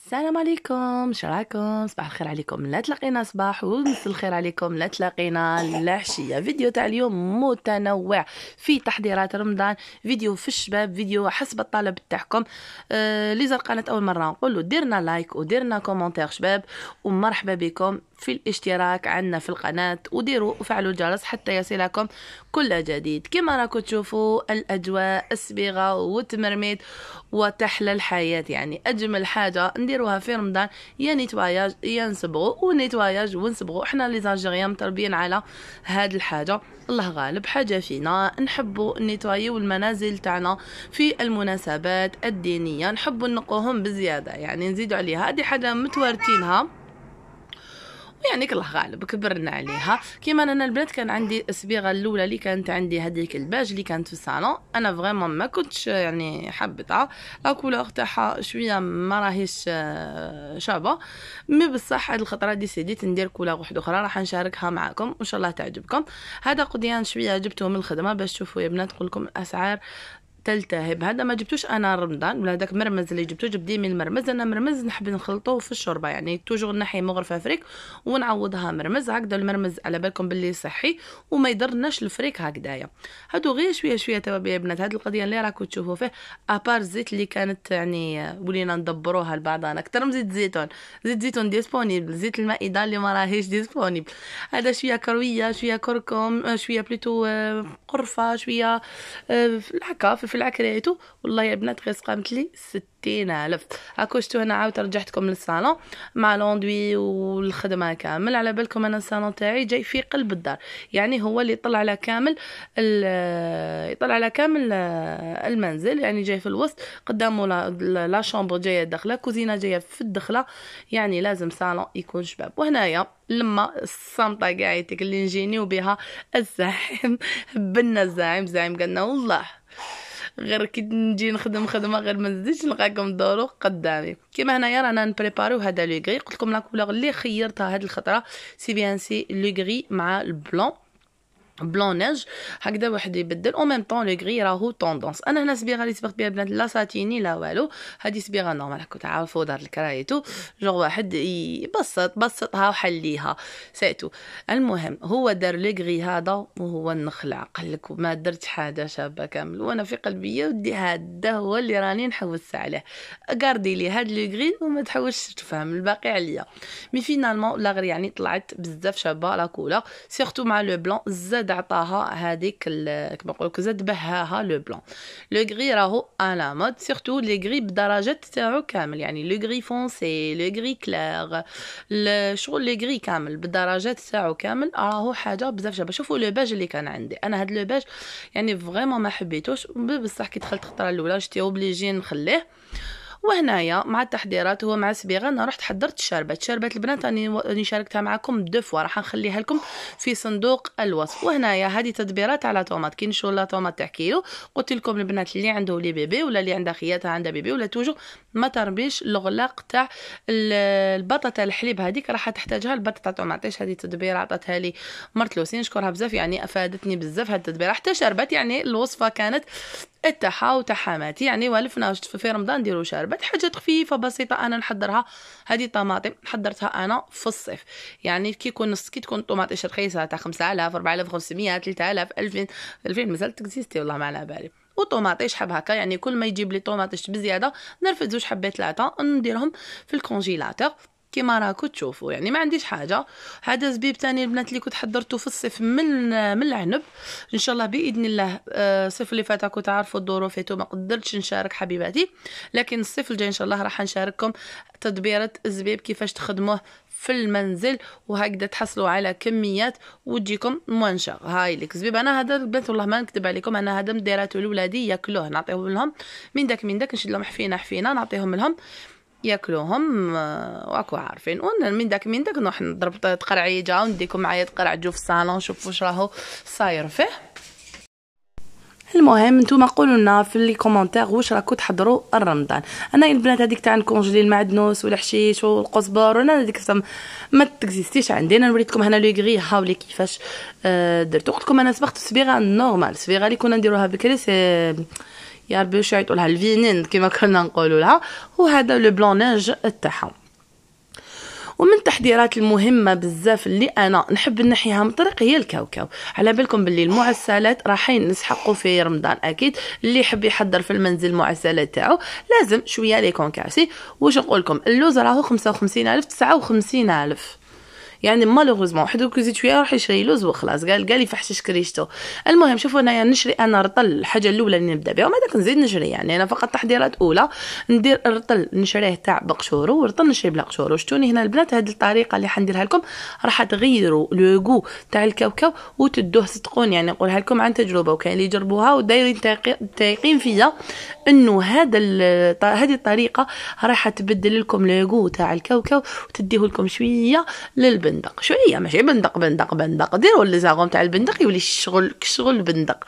السلام عليكم، شراكم؟ صباح الخير عليكم لا تلاقينا صباح، ومساء الخير عليكم لا تلاقينا العشيه. فيديو تاع اليوم متنوع في تحضيرات رمضان، فيديو في الشباب، فيديو حسب الطلب تاعكم. اللي زار القناه اول مره نقول له ديرنا لايك وديرنا كومنتير شباب، ومرحبا بكم في الاشتراك عندنا في القناه، وديروا وفعلوا الجرس حتى يصلكم كل جديد. كما راكم تشوفوا الاجواء الصبيغه والتمرميد وتحلى الحياه، يعني اجمل حاجه نديروها في رمضان يا نيتواياج يا نصبغوا، ونيتواياج ونصبغوا. احنا لي زالجيريان متربيين على هاد الحاجه، الله غالب حاجه فينا نحبوا النيتوايو المنازل تاعنا في المناسبات الدينيه، نحبوا نقوهم بزياده، يعني نزيدوا عليها. هذه حاجه متوارثينها، يعني الله غالب كبرنا عليها. كيما انا البنات كان عندي الصبيغه الاولى اللي كانت عندي هذيك الباج اللي كانت في الصالون، انا فريمون ما كنتش يعني حبتها، لا كولور تاعها شويه ما راهيش شابه، مي بصح هاد الخطره ديسيديت ندير كولور واحده اخرى راح نشاركها معكم وان شاء الله تعجبكم. هذا قديان شويه جبته من الخدمه باش تشوفوا يا بنات، نقول لكم الاسعار تلتهب. هذا ما جبتوش انا رمضان، ولا داك مرمز اللي جبتو جبدي من المرمز. انا مرمز نحب نخلطوه في الشوربه، يعني توجور نحي مغرفه فريك ونعوضها مرمز هكذا. المرمز على بالكم باللي صحي وما يضرناش الفريك هكذايا. هادو غير شويه شويه توابل يا بنات. هاد القضيه اللي راكم تشوفوا فيه ابار الزيت اللي كانت يعني ولينا ندبروها لبعضنا اكثر من زيت الزيتون. زيت الزيتون ديسپونيبل، زيت المائده اللي ما راهيش ديسپونيبل. هذا شويه كرويه، شويه كركم، شويه بليتو قرفه، شويه هكا في العكريتو. والله يا بنات غير قامت لي 60,000. هاكو شتو انا عاود رجعتكم للصالون مع لوندوي والخدمه كامل. على بالكم انا الصالون تاعي جاي في قلب الدار، يعني هو اللي يطلع على كامل المنزل، يعني جاي في الوسط قدامه لا شامبر جايه داخله، كوزينه جايه في الدخله، يعني لازم صالون يكون شباب. وهنايا لما الصامطه قاعدتك اللي نجينيو بها الزاحم هبلنا الزاحم قالنا والله غير كي نجي نخدم خدمه غير ما نزيدش نلقاكم تدوروا قدامي. كيما هنايا رانا نبريباريو هذا لو غري. قلت لكم لا كولور اللي خيرتها هذه الخطره سي بيان سي لو غري مع البلون، بلون نيج هكذا واحد يبدل او ميم طون. لو غري راهو طوندونس. انا هنا صبيغه اللي صبغت بها بنات لا ساتيني لا والو، هذه صبيغه نورمال هكا تعرفوا دار الكرايتو، جو واحد بسطها وحليها سيتو. المهم هو دار لو غري هذا وهو النخلع، قال لك ما درت حاجه شابه كامل، وانا في قلبي ودي هذا هو اللي راني نحوس عليه. قاردي لي هاد لو غري وما تحوش تفهم الباقي عليا. مي فينالمون لا غير يعني طلعت بزاف شابه لا كولور، سيرتو مع لو بلون زاد عطاها هذيك كما نقولوا زاد بهاها لو بلون. لو غري راهو على مود، سيرتو لي غري بدرجات تاعو كامل، يعني لو غري فونسي، لو غري كلير، الشغل لو غري كامل بالدرجات تاعو كامل راهو حاجه بزاف شابه. شوفوا لو باج اللي كان عندي انا، هاد لو باج يعني فريمون ما حبيتوش، بصح كي دخلت الخطره الاولى جيت اوبليجي نخليه. وهنايا مع التحضيرات هو مع الصبيغه انا رحت حضرت شربات البنات راني شاركتها معكم دو فوا، راح نخليها لكم في صندوق الوصف. وهنايا هذه تدبيرات على طوماط. كي نشرو لا طوماط تاع كيلو، قلت لكم البنات اللي عنده لي بيبي ولا اللي عندها خياتها عندها بيبي ولا توجو ما تربيش الغلاق تاع البطاطا الحليب، هذيك راح تحتاجها البطاطا طوماطيش. هذه تدبير عطاتها لي مرت لوسين، نشكرها بزاف، يعني افادتني بزاف هذه التدبير حتى شربت. يعني الوصفه كانت التحا وتحاماتي، يعني والفنا في رمضان نديرو شربات حاجات خفيفه بسيطه انا نحضرها. هذه طماطم حضرتها انا في الصيف، يعني كي تكون طماطيش رخيصه تاع 5000 4500 3000 2000 مازال تكزيستي والله ما على بالي. وطوماطيش حب هكا، يعني كل ما يجيب لي طوماطيش بزياده نرفد زوج حبات 3 نديرهم في الكونجيلاتور كيما راكو تشوفوا. يعني ما عنديش حاجه. هذا زبيب تاني البنات اللي كنت حضرته في الصيف من العنب، ان شاء الله باذن الله. الصيف اللي فات كنت عارفوا الظروف ما قدرتش نشارك حبيباتي، لكن الصيف الجاي ان شاء الله راح نشارككم تدبيره الزبيب كيفاش تخدموه في المنزل، وهكذا تحصلوا على كميات وتجيكم موانشه. هاي لك زبيب. انا هذا البنات والله ما نكذب عليكم، انا هذا مديراته لولادي ياكلوه، نعطيهم لهم من داك نشد لهم حفينه نعطيهم لهم ياكلوهم واكو عارفين. من داك نروح نضرب تقرعيجه ونديكم معايا تقرعجوا في الصالون شوفوا واش راهو صاير فيه. المهم نتوما قولوا لنا في لي كومونتير واش راكم تحضروا الرمضان. انا البنات هذيك تاع نكونجلي المعدنوس والحشيش والقزبر وانا هذيك ما تكزيستيش عندي. انا نوريتكم هنا لو غري هاولي كيفاش درت. قلت لكم انا صبغت الصبيغه نورمال، الصبيغه اللي كنا نديروها بكري يا ربي واش يعيطوا لها الفينين كما كنا نقولوا لها، وهذا لو بلوناج تاعها. ومن التحضيرات المهمه بزاف اللي انا نحب نحيها من طريق هي الكاوكاو. على بالكم باللي المعسلات راحين نسحقوا في رمضان اكيد، اللي يحب يحضر في المنزل المعسلات تاعو لازم شويه لي كونكاسي. واش نقول لكم اللوز راهو 55,000 59,000 يعني مالوغوزمون واحد يزيد شويه راح يشري لوز وخلاص قال يفحشش كريشتو. المهم شوفوا انايا نشري انا رطل، الحاجه الاولى اللي نبدا بها وما داك نزيد نشري، يعني انا فقط تحضيرات اولى ندير الرطل نشريه تاع بقشورو ورطل نشري بلا قشورو. شتوني هنا البنات هذه الطريقه اللي حنديرها لكم راح تغيروا لو غو تاع الكاوكاو وتدوه صدقون، يعني نقولها لكم عن تجربه وكاين اللي يجربوها ودايرين تايقين فيا انه هذه الطريقه راح تبدل لكم لو غو تاع الكاوكاو وتديه لكم شويه للبندق، شويه ماشي بندق ديروا لي زاغوم تاع البندق يولي شغل بندق.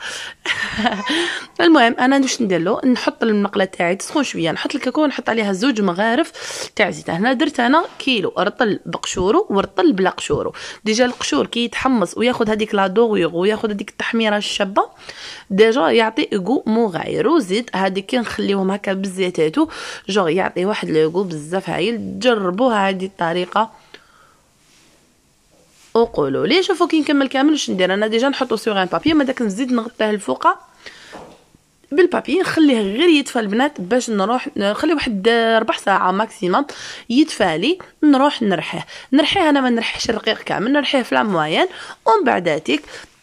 المهم انا واش ندير له، نحط المقله تاعي تسخن شويه، نحط الكاكاو نحط عليها 2 مغارف تاع زيت. هنا درت انا كيلو رطل بقشورو ورطل بلا قشورو. ديجا القشور كي يتحمص وياخذ هذيك لا دوغيغ وياخذ هذيك التحميره الشابه ديجا يعطي غو مغاير. وزيد هذيك كي نخليوهم هكا بالزيتاتو جو يعطي واحد لو غو بزاف هايل. جربوها هذه الطريقه وقولوا لي. شوفوا كي نكمل كامل واش ندير انا، ديجا نحطو سوغ ان بابي ما داك نزيد نغطيه الفوقه بالبابي نخليه غير يدفى البنات باش نروح نخليه واحد 4 ساعه ماكسيموم يدفالي. نروح نرحيه انا ما نرحيش الرقيق كامل، نرحيه في لاموين ومن بعداتك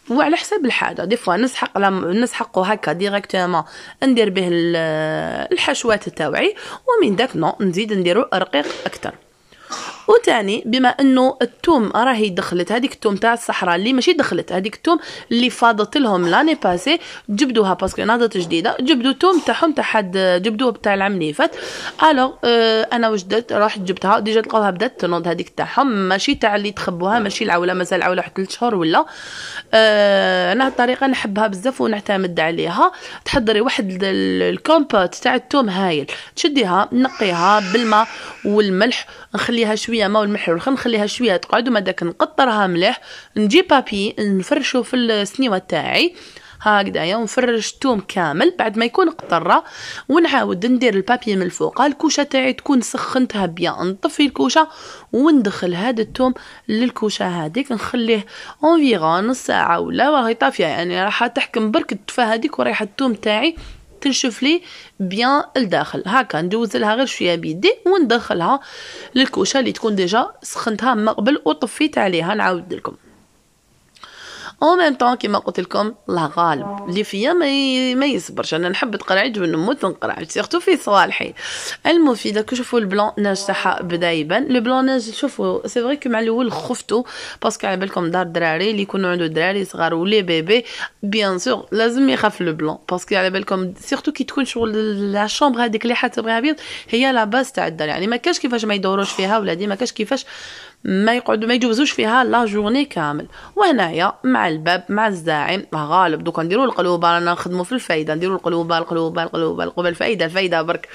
وعلى حساب الحاجه. دي فوا نسحقو هكا ديريكتومون ندير به الحشوات تاوعي، ومن داك نو نزيد نديرو رقيق اكثر. وتاني بما انه الثوم راهي دخلت هذيك الثوم تاع الصحراء اللي ماشي دخلت هذيك الثوم اللي فاضت لهم لاني باسي جبدوها باسكو ناضت جديده، جبدوا الثوم تاعهم تاع حد جبدوه بتاع العام اللي فات. الوغ انا واش درت رحت جبتها ديجا تلقاوها بدات تنوض هذيك تاعهم ماشي تاع اللي تخبوها ماشي العوله مازال العوله واحد 3 شهور ولا. انا الطريقه نحبها بزاف ونعتمد عليها. تحضري واحد الكومبوت تاع الثوم هايل، تشديها نقيها بالماء والملح، نخليها شويه ماء والملح والخل، نخليها شويه تقعد وما داك نقطرها مليح، نجيب بابي نفرشو في السنيوه تاعي هكذايا ونفرش الثوم كامل بعد ما يكون قطره، ونعاود ندير البابي من الفوق. الكوشه تاعي تكون سخنتها بيان، نطفي الكوشه وندخل هذا الثوم للكوشه هذيك نخليه اونفيرون نص ساعه ولا راهي طافيه، يعني راح تحكم برك الدفا هذيك وريحه الثوم تاعي تنشف لي بيان الداخل. هكا ندوز لها غير شويه بيدي وندخلها للكوشه اللي تكون ديجا سخنتها من قبل وطفيت عليها. نعاود لكم او ميم طون كيما قلت لكم الله غالب اللي فيا ما يصبرش، انا نحب تقرعج ونموت نقرعج سيرتو في صوالحي المفيده. كشوفوا البلون ناج تاعها بدا يبان لو بلون ناج. شوفوا سي فري كو مع الاول خفتو باسكو على بالكم دار الدراري اللي يكونوا عنده دراري صغار ولي بيبي بيان سور لازم يخاف لو بلون باسكو على بالكم سيرتو كي تكون شغل لا شومبر هذيك اللي حتبغيها بيض هي لا باز تاع الدار، يعني ما كاش كيفاش ما يدوروش فيها ولادي، ما كاش كيفاش ما يقعدوا ما يجوزوش فيها لا جورني كامل. وهنايا مع الباب مع الزاعم غالب دوكا نديروا القلوبه، رانا نخدموا في الفايده نديروا القلوبه الفايده برك.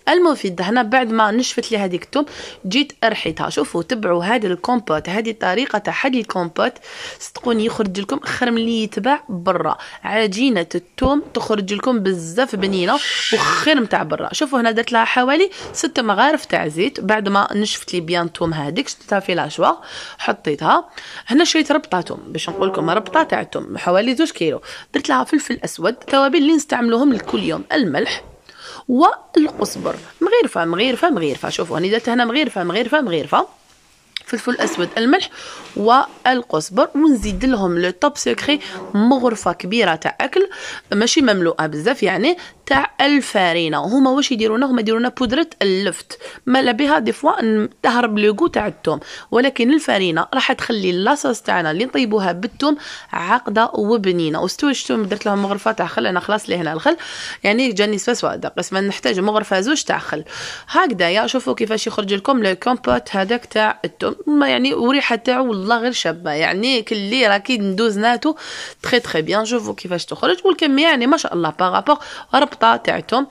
المفيد هنا بعد ما نشفت لي هذيك الثوم جيت ارحيتها. شوفوا تبعوا هذا الكومبوت، هذه الطريقه تاع هذه الكومبوت صدقوني يخرج لكم خير من اللي يتباع برا. عجينه الثوم تخرج لكم بزاف بنينه وخير نتاع برا. شوفوا هنا درت لها حوالي 6 مغارف تاع زيت بعد ما نشفت لي بيان الثوم هذيك شدتها في لاشوا حطيتها. هنا شريت ربطه ثوم باش نقول لكم ربطه تاع الثوم حوالي 2 كيلو. درت لها فلفل اسود، توابل اللي نستعملوهم لكل يوم، الملح والقزبر مغيرفه. شوفوا انا درت هنا مغيرفه فلفل اسود الملح والقزبر، ونزيد لهم لو توب سيكري مغرفه كبيره تاع اكل ماشي مملوءه بزاف يعني تاع الفارينه. هما واش يديرونا هما يديرونا بودره اللفت ما بها دي فوا تهرب لو غو تاع الثوم، ولكن الفارينه راح تخلي لاصوص تاعنا اللي نطيبوها بالثوم عاقده وبنينه. وستوم درت لهم مغرفه تاع خل، انا خلاص لي هنا الخل يعني جاني سوا قسما نحتاج مغرفه 2 تاع خل هكذايا. شوفوا كيفاش يخرج لكم لو كومبوت هذاك تاع الثوم يعني وريحه تاعو والله غير شابه، يعني كلي راكي ندوز ناتو تري بيان. شوفوا كيفاش تخرج والكميه يعني ما شاء الله بارابور ربطه خلطه تاع الثوم.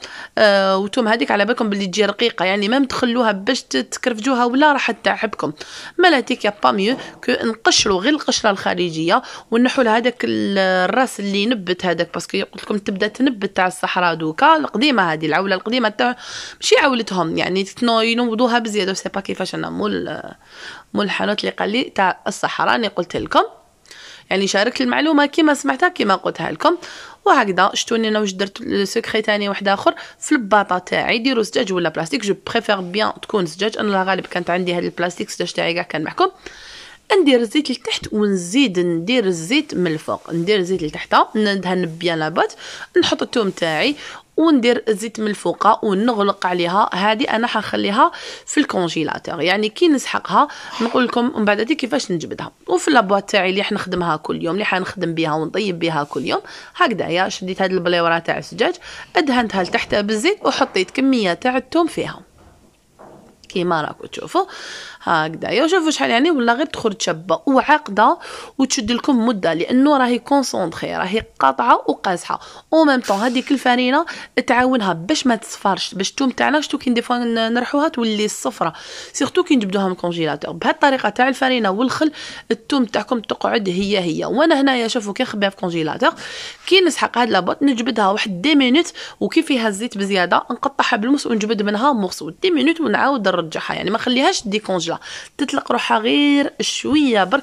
والثوم هذيك على بالكم باللي تجي رقيقه، يعني ما تخلوها باش تكرفجوها ولا راح تعبكم. ملاتيك يا با ميو كو نقشروا غير القشره الخارجيه ونحوا لها هذاك الراس اللي نبت هذاك، باسكو قلت لكم تبدا تنبت تاع الصحراء دوكا القديمه، هذه العوله القديمه تاع ماشي عولتهم يعني ينوضوها بزياده سي با كيفاش. انا مول الحانوت اللي قال لي تاع الصحراء راني قلت لكم، يعني شاركت المعلومه كيما سمعتها كيما قلتها لكم. وهكذا شتوني انا واش درت سكري ثاني واحد اخر في الباطا تاعي. ديروا زجاج ولا بلاستيك، جو بريفير بيان تكون زجاج، انا غالب كانت عندي هذه البلاستيك زجاج تاعي كاع كان محكوم. ندير الزيت لتحت ونزيد ندير الزيت من الفوق، ندير الزيت لتحت ندهن بيان لاباط، نحط الثوم تاعي وندير الزيت من الفوق ونغلق عليها. هذه انا حنخليها في الكونجيلاتور، يعني كي نسحقها نقول لكم من بعد كيفاش نجبدها. وفي لابواط تاعي اللي حنخدمها كل يوم، اللي حنخدم بها ونطيب بها كل يوم، هكذايا شديت هذه البليوره تاع الزجاج ادهنتها لتحت بالزيت وحطيت كميه تاع الثوم فيها كيما راكم تشوفوا هكذايا. شوفوا شحال يعني ولا غير تخرج شابه وعاقده وتشد لكم مده، لانه راهي كونسونطري، راهي قاطعه وقاصحه او ميم طون. هذيك الفرينه تعاونها باش ما تصفرش، باش الثوم تاعنا شتو كي ديفوا نرحوها تولي الصفرة، سيرتو كي نجبدوها من الكونجيلاتور. بهذه الطريقه تاع الفرينه والخل الثوم تاعكم تقعد هي. وانا هنايا شوفوا كي نخبيها في الكونجيلاتور، كي نسحق هاد لابوط نجبدها واحد 10 مينوت، وكي فيها الزيت بزياده نقطعها بالموس ونجبد منها مورسو 10 مينوت ونعاود نرجعها، يعني ما خليهاش ديكونجلا تطلق روحها غير شويه برك.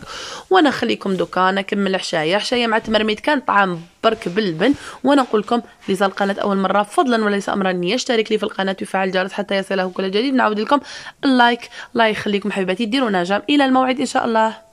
وانا خليكم دوكا نكمل حشايه مع تمرميد كان طعام برك باللبن. وانا نقول لكم اللي زار القناه اول مره فضلا وليس امرا يشترك لي في القناه ويفعل الجرس حتى يصله كل جديد. نعود لكم اللايك، الله يخليكم حبيباتي، ديروا نجم الى الموعد ان شاء الله.